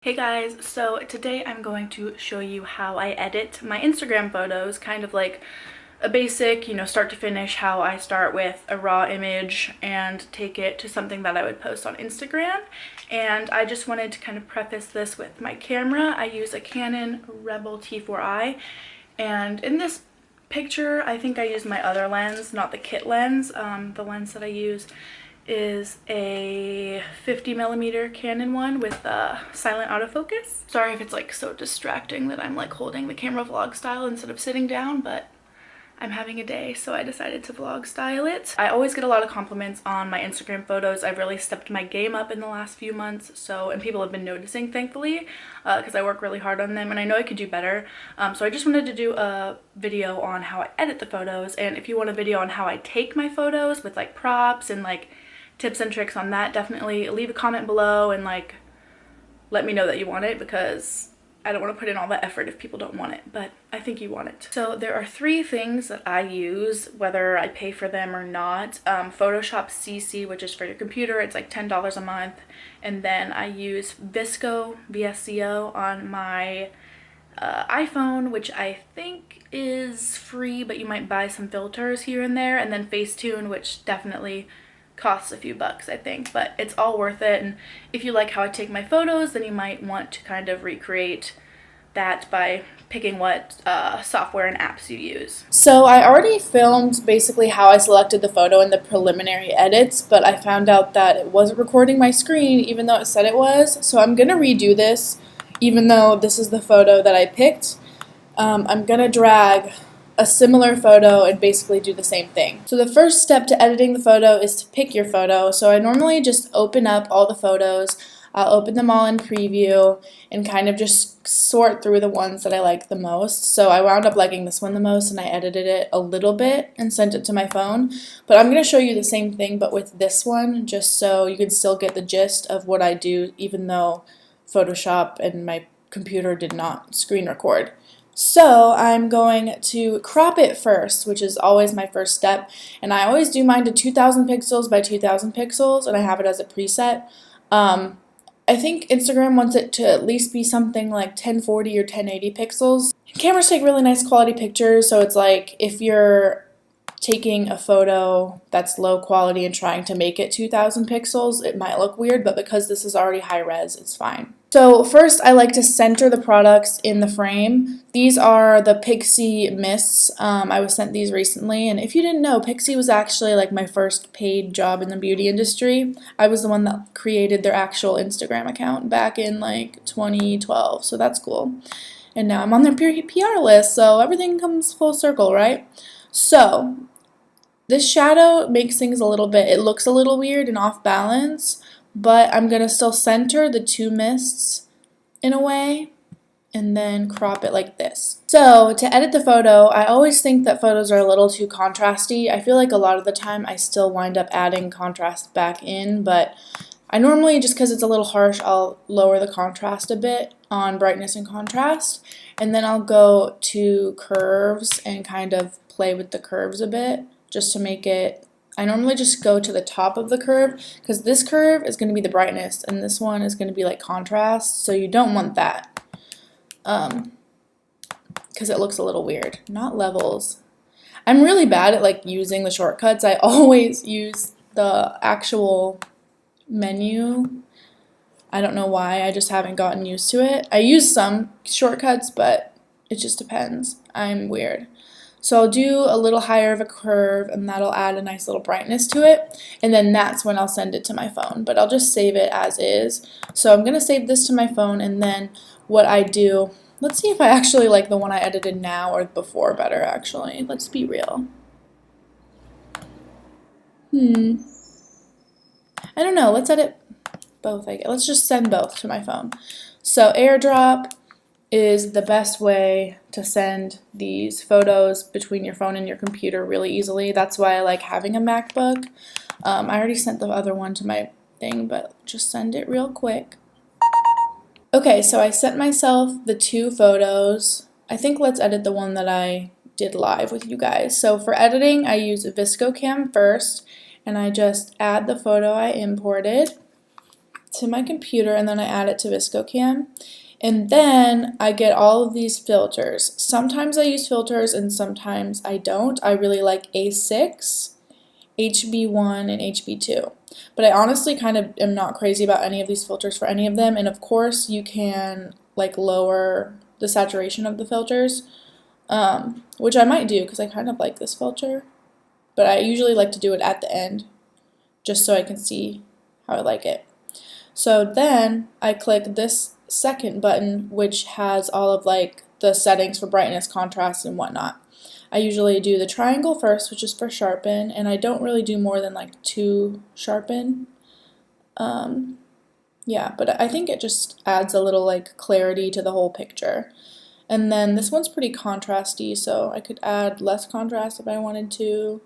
Hey guys, so today I'm going to show you how I edit my Instagram photos, kind of like a basic, start to finish, how I start with a raw image and take it to something that I would post on Instagram. And I just wanted to kind of preface this with my camera. I use a Canon Rebel T4i, and in this picture, I think I used my other lens, not the kit lens. The lens that I use is a 50mm Canon one with silent autofocus. Sorry if it's like so distracting that I'm like holding the camera vlog style instead of sitting down, but I'm having a day, so I decided to vlog style it. I always get a lot of compliments on my Instagram photos. I've really stepped my game up in the last few months, and people have been noticing, thankfully, because I work really hard on them and I know I could do better. So I just wanted to do a video on how I edit the photos, and if you want a video on how I take my photos with like props and like tips and tricks on that, definitely leave a comment below and like let me know that you want it, because I don't want to put in all that effort if people don't want it, but I think you want it. So there are 3 things that I use, whether I pay for them or not. Photoshop CC, which is for your computer, it's like $10 a month. And then I use VSCO on my iPhone, which I think is free, but you might buy some filters here and there. And then FaceTune, which definitely costs a few bucks, I think, but it's all worth it. And if you like how I take my photos, then you might want to kind of recreate that by picking what software and apps you use. So I already filmed basically how I selected the photo in the preliminary edits, but I found out that it wasn't recording my screen even though it said it was. So I'm gonna redo this, even though this is the photo that I picked. I'm gonna drag a similar photo and basically do the same thing. So the first step to editing the photo is to pick your photo. So I normally just open up all the photos. I'll open them all in preview and kind of just sort through the ones that I like the most. So I wound up liking this one the most, and I edited it a little bit and sent it to my phone. But I'm going to show you the same thing but with this one, just so you can still get the gist of what I do, even though Photoshop and my computer did not screen record. So I'm going to crop it first, which is always my first step, and I always do mine to 2000 pixels by 2000 pixels, and I have it as a preset. I think Instagram wants it to at least be something like 1040 or 1080 pixels. Cameras take really nice quality pictures, so it's like if you're taking a photo that's low quality and trying to make it 2000 pixels, it might look weird, but because this is already high res, it's fine. So first, I like to center the products in the frame. These are the Pixie mists. I was sent these recently, and if you didn't know, Pixie was actually like my first paid job in the beauty industry. I was the one that created their actual Instagram account back in like 2012, so that's cool. And now I'm on their PR list, so everything comes full circle, right? So this shadow makes things a little bit, it looks a little weird and off balance, but I'm going to still center the 2 mists in a way and then crop it like this. So to edit the photo, I always think that photos are a little too contrasty. I feel like a lot of the time I still wind up adding contrast back in, but I normally, just because it's a little harsh, I'll lower the contrast a bit on brightness and contrast, and then I'll go to curves and kind of play with the curves a bit just to make it. I normally just go to the top of the curve because this curve is going to be the brightness and this one is going to be like contrast, so you don't want that because it looks a little weird. Not levels. I'm really bad at like using the shortcuts. I always use the actual menu. I don't know why, I just haven't gotten used to it. I use some shortcuts, but it just depends. I'm weird. So I'll do a little higher of a curve, and that'll add a nice little brightness to it, and then that's when I'll send it to my phone, but I'll just save it as is. So I'm going to save this to my phone, and then what I do, let's see if I actually like the one I edited now or before better, actually. Let's be real. I don't know, let's edit both, I guess. Let's just send both to my phone. So AirDrop is the best way to send these photos between your phone and your computer really easily. That's why I like having a MacBook. I already sent the other one to my thing, but just send it real quick. Okay, so I sent myself the 2 photos. I think let's edit the one that I did live with you guys. So for editing, I use VSCO Cam first, and I just add the photo I imported. to my computer, and then I add it to VSCO. And then I get all of these filters. Sometimes I use filters and sometimes I don't. I really like A6, HB1, and HB2. But I honestly kind of am not crazy about any of these filters for any of them. And of course you can like lower the saturation of the filters, which I might do because I kind of like this filter. But I usually like to do it at the end just so I can see how I like it. So then I click this second button, which has all of like the settings for brightness, contrast, and whatnot. I usually do the triangle first, which is for sharpen, and I don't really do more than like 2 sharpen. Yeah, but I think it just adds a little like clarity to the whole picture. And then this one's pretty contrasty, so I could add less contrast if I wanted to.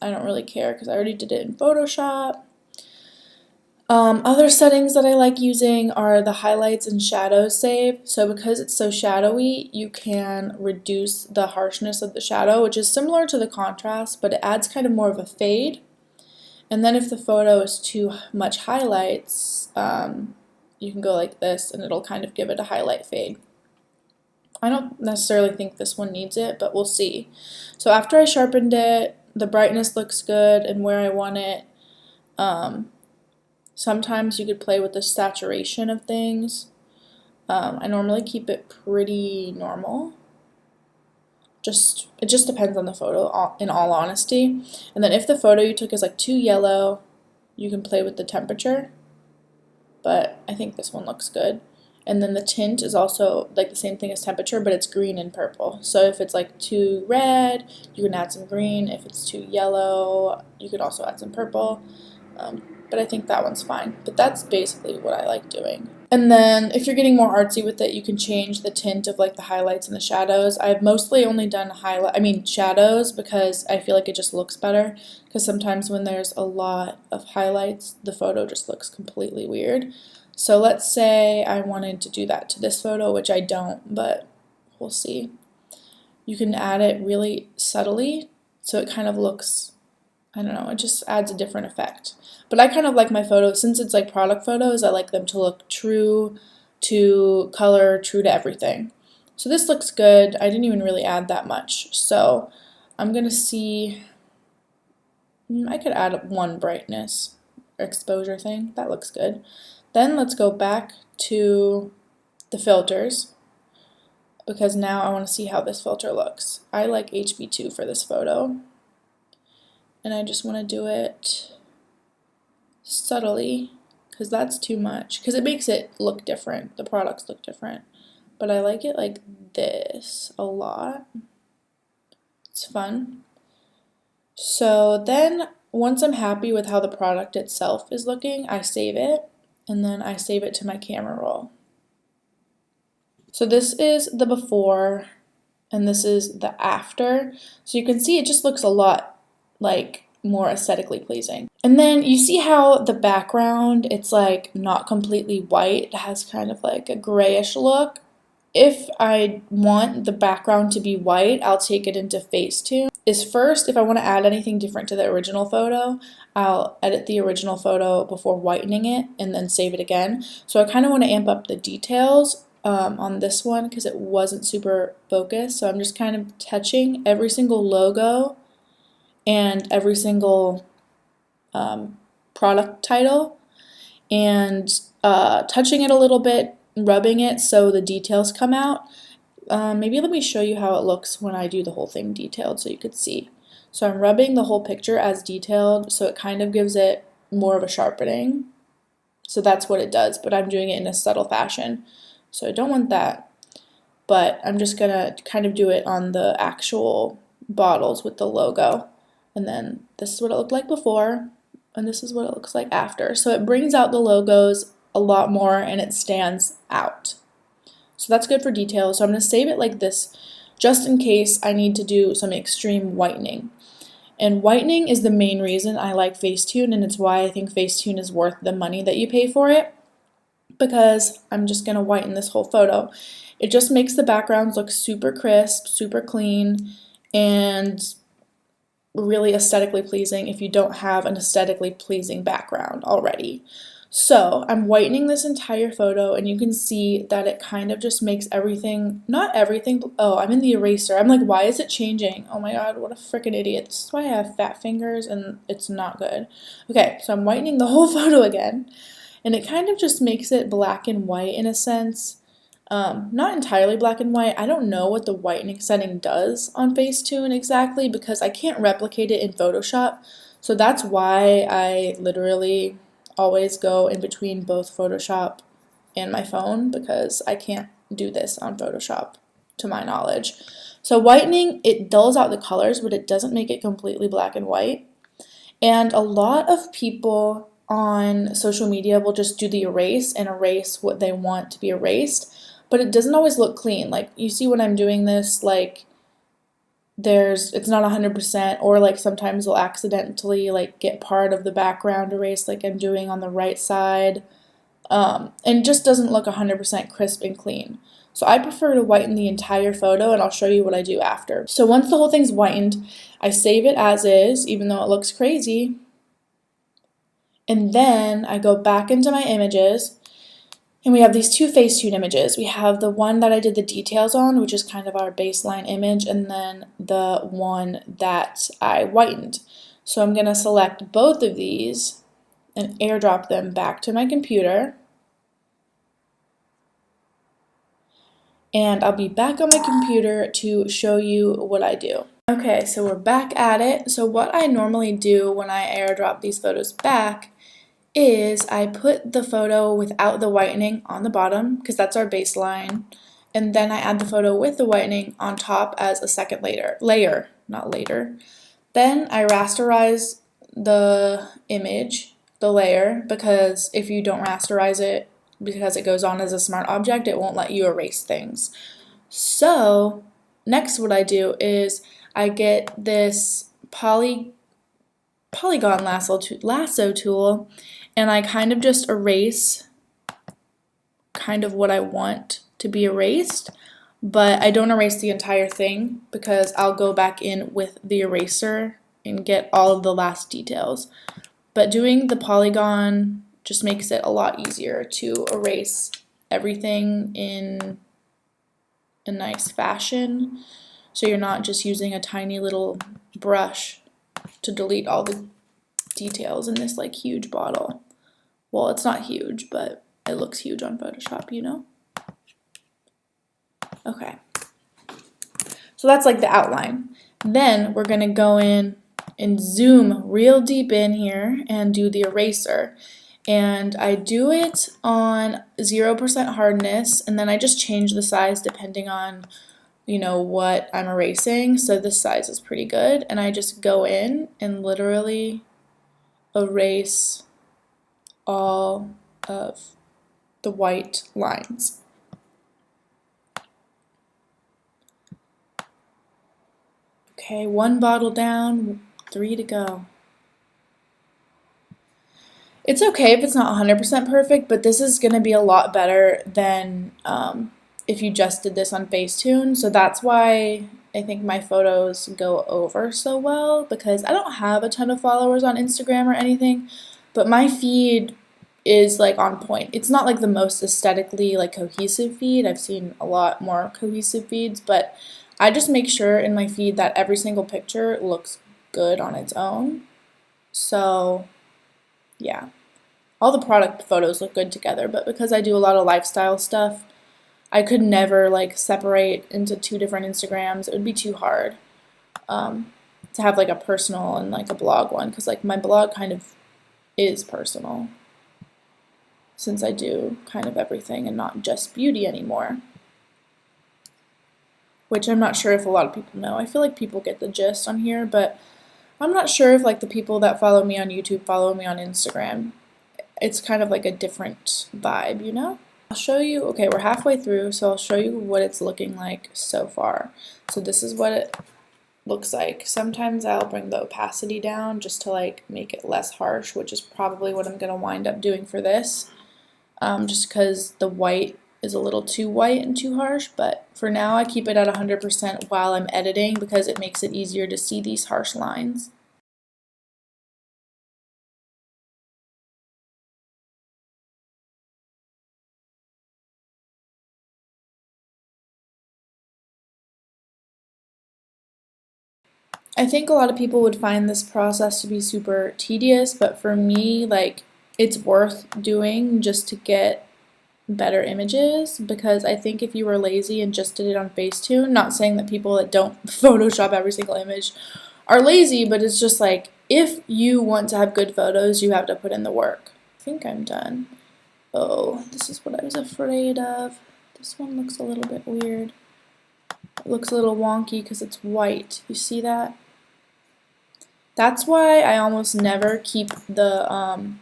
I don't really care because I already did it in Photoshop. Other settings that I like using are the highlights and shadows save. So because it's so shadowy, you can reduce the harshness of the shadow, which is similar to the contrast, but it adds kind of more of a fade. And then if the photo is too much highlights, you can go like this and it'll kind of give it a highlight fade. I don't necessarily think this one needs it, but we'll see. So after I sharpened it, the brightness looks good and where I want it. Sometimes you could play with the saturation of things. I normally keep it pretty normal. It just depends on the photo, in all honesty. And then if the photo you took is like too yellow, you can play with the temperature. But I think this one looks good. And then the tint is also like the same thing as temperature, but it's green and purple. So if it's like too red, you can add some green. If it's too yellow, you could also add some purple. But I think that one's fine. But that's basically what I like doing. And then if you're getting more artsy with it, you can change the tint of like the highlights and the shadows. I've mostly only done shadows because I feel like it just looks better. Because sometimes when there's a lot of highlights, the photo just looks completely weird. So let's say I wanted to do that to this photo, which I don't, but we'll see. You can add it really subtly, so it kind of looks, I don't know, it just adds a different effect. But I kind of like my photos, since it's like product photos, I like them to look true to color, true to everything. So this looks good. I didn't even really add that much. So I'm going to see, I could add one brightness or exposure thing. That looks good. Then let's go back to the filters because now I want to see how this filter looks. I like HB2 for this photo. And I just want to do it subtly because that's too much because it makes it look different. The products look different. But I like it like this a lot. It's fun. So then once I'm happy with how the product itself is looking, I save it and then I save it to my camera roll. So this is the before and this is the after. So you can see it just looks a lot like more aesthetically pleasing. And then you see how the background, it's like not completely white. It has kind of like a grayish look. If I want the background to be white, I'll take it into FaceTune. First, if I want to add anything different to the original photo, I'll edit the original photo before whitening it and then save it again. So I kind of want to amp up the details on this one because it wasn't super focused. So I'm just kind of touching every single logo and every single product title and touching it a little bit, rubbing it so the details come out. Maybe let me show you how it looks when I do the whole thing detailed so you could see. So I'm rubbing the whole picture as detailed so it kind of gives it more of a sharpening. So that's what it does, but I'm doing it in a subtle fashion. So I don't want that, but I'm just gonna kind of do it on the actual bottles with the logo. And then this is what it looked like before, and this is what it looks like after. So it brings out the logos a lot more and it stands out. So that's good for detail. So I'm going to save it like this just in case I need to do some extreme whitening. And whitening is the main reason I like FaceTune, and it's why I think FaceTune is worth the money that you pay for it, because I'm just going to whiten this whole photo. It just makes the backgrounds look super crisp, super clean, and really aesthetically pleasing if you don't have an aesthetically pleasing background already. So I'm whitening this entire photo, and you can see that it kind of just makes everything, not everything, oh, I'm in the eraser. I'm like, why is it changing? Oh my god, what a freaking idiot. This is why I have fat fingers, and it's not good. Okay, so I'm whitening the whole photo again, and it kind of just makes it black and white in a sense. Not entirely black and white. I don't know what the whitening setting does on FaceTune exactly because I can't replicate it in Photoshop. So that's why I literally always go in between both Photoshop and my phone because I can't do this on Photoshop to my knowledge. So whitening, it dulls out the colors, but it doesn't make it completely black and white. And a lot of people on social media will just do the erase and erase what they want to be erased, but it doesn't always look clean. Like you see when I'm doing this, like it's not 100%, or like sometimes they'll accidentally like get part of the background erased like I'm doing on the right side, and just doesn't look 100% crisp and clean. So I prefer to whiten the entire photo, and I'll show you what I do after. So once the whole thing's whitened, I save it as is, even though it looks crazy, and then I go back into my images, and we have these two Facetune images. We have the one that I did the details on, which is kind of our baseline image, and then the one that I whitened. So I'm going to select both of these and airdrop them back to my computer. And I'll be back on my computer to show you what I do. Okay, so we're back at it. So what I normally do when I airdrop these photos back is I put the photo without the whitening on the bottom because that's our baseline, and then I add the photo with the whitening on top as a second layer, not later. Then I rasterize the image, the layer, because if you don't rasterize it, because it goes on as a smart object, it won't let you erase things. So next what I do is I get this polygon lasso tool, and I kind of just erase kind of what I want to be erased, but I don't erase the entire thing because I'll go back in with the eraser and get all of the last details. But doing the polygon just makes it a lot easier to erase everything in a nice fashion, so you're not just using a tiny little brush to delete all the details in this like huge bottle. Well, it's not huge, but it looks huge on Photoshop, you know? Okay. So that's like the outline. Then we're gonna go in and zoom real deep in here and do the eraser. And I do it on 0% hardness, and then I just change the size depending on, you know, what I'm erasing. So this size is pretty good, and I just go in and literally erase all of the white lines. Okay, one bottle down, 3 to go. It's okay if it's not 100% perfect, but this is going to be a lot better than if you just did this on Facetune. So that's why I think my photos go over so well, because I don't have a ton of followers on Instagram or anything, but my feed is like on point. It's not like the most aesthetically like cohesive feed. I've seen a lot more cohesive feeds, but I just make sure in my feed that every single picture looks good on its own. So yeah, all the product photos look good together, but because I do a lot of lifestyle stuff, I could never like separate into two different Instagrams. It would be too hard to have like a personal and like a blog one, because like my blog kind of is personal since I do kind of everything and not just beauty anymore, which I'm not sure if a lot of people know. I feel like people get the gist on here, but I'm not sure if like the people that follow me on YouTube follow me on Instagram. It's kind of like a different vibe, you know? I'll show you, okay, we're halfway through, so I'll show you what it's looking like so far. So this is what it looks like. Sometimes I'll bring the opacity down just to like make it less harsh, which is probably what I'm going to wind up doing for this, just because the white is a little too white and too harsh, but for now I keep it at 100% while I'm editing because it makes it easier to see these harsh lines. I think a lot of people would find this process to be super tedious, but for me, like, it's worth doing just to get better images, because I think if you were lazy and just did it on Facetune, not saying that people that don't Photoshop every single image are lazy, but it's just like, if you want to have good photos, you have to put in the work. I think I'm done. Oh, this is what I was afraid of. This one looks a little bit weird. It looks a little wonky because it's white. You see that? That's why I almost never keep the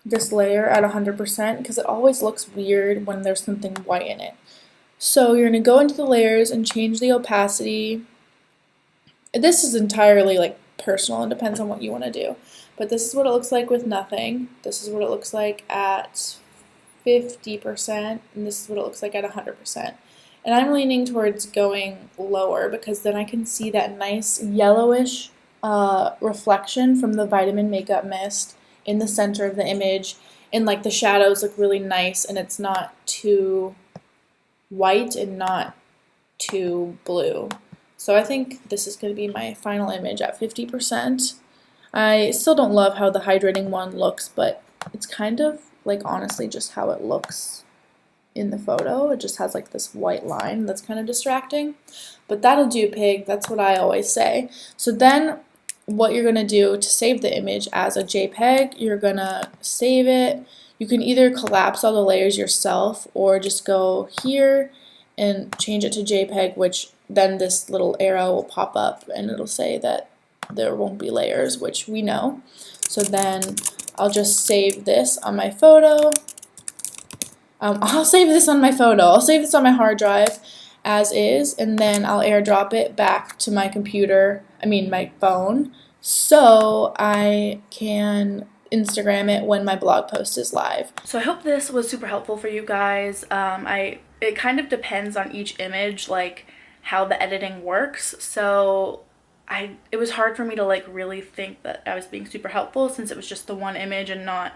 this layer at 100% because it always looks weird when there's something white in it. So you're going to go into the layers and change the opacity. This is entirely like personal and depends on what you want to do. But this is what it looks like with nothing. This is what it looks like at 50%, and this is what it looks like at 100%. And I'm leaning towards going lower because then I can see that nice yellowish reflection from the vitamin makeup mist in the center of the image, and like the shadows look really nice and it's not too white and not too blue. So I think this is going to be my final image at 50%. I still don't love how the hydrating one looks, but it's kind of like honestly just how it looks in the photo. It just has like this white line that's kind of distracting, but that'll do, pig. That's what I always say. So then what you're going to do to save the image as a JPEG, you're going to save it. You can either collapse all the layers yourself or just go here and change it to JPEG, which then this little arrow will pop up and it'll say that there won't be layers, which we know. So then I'll just save this on my photo. I'll save this on my photo. I'll save this on my hard drive as is, and then I'll airdrop it back to my computer, my phone, so I can Instagram it when my blog post is live. So I hope this was super helpful for you guys. It kind of depends on each image, like how the editing works. So it was hard for me to like really think that I was being super helpful since it was just the one image and not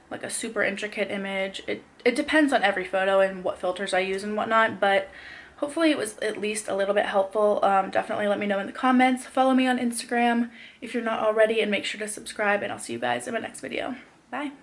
like a super intricate image. It depends on every photo and what filters I use and whatnot, but hopefully it was at least a little bit helpful. Definitely let me know in the comments. Follow me on Instagram if you're not already, and make sure to subscribe, and I'll see you guys in my next video. Bye.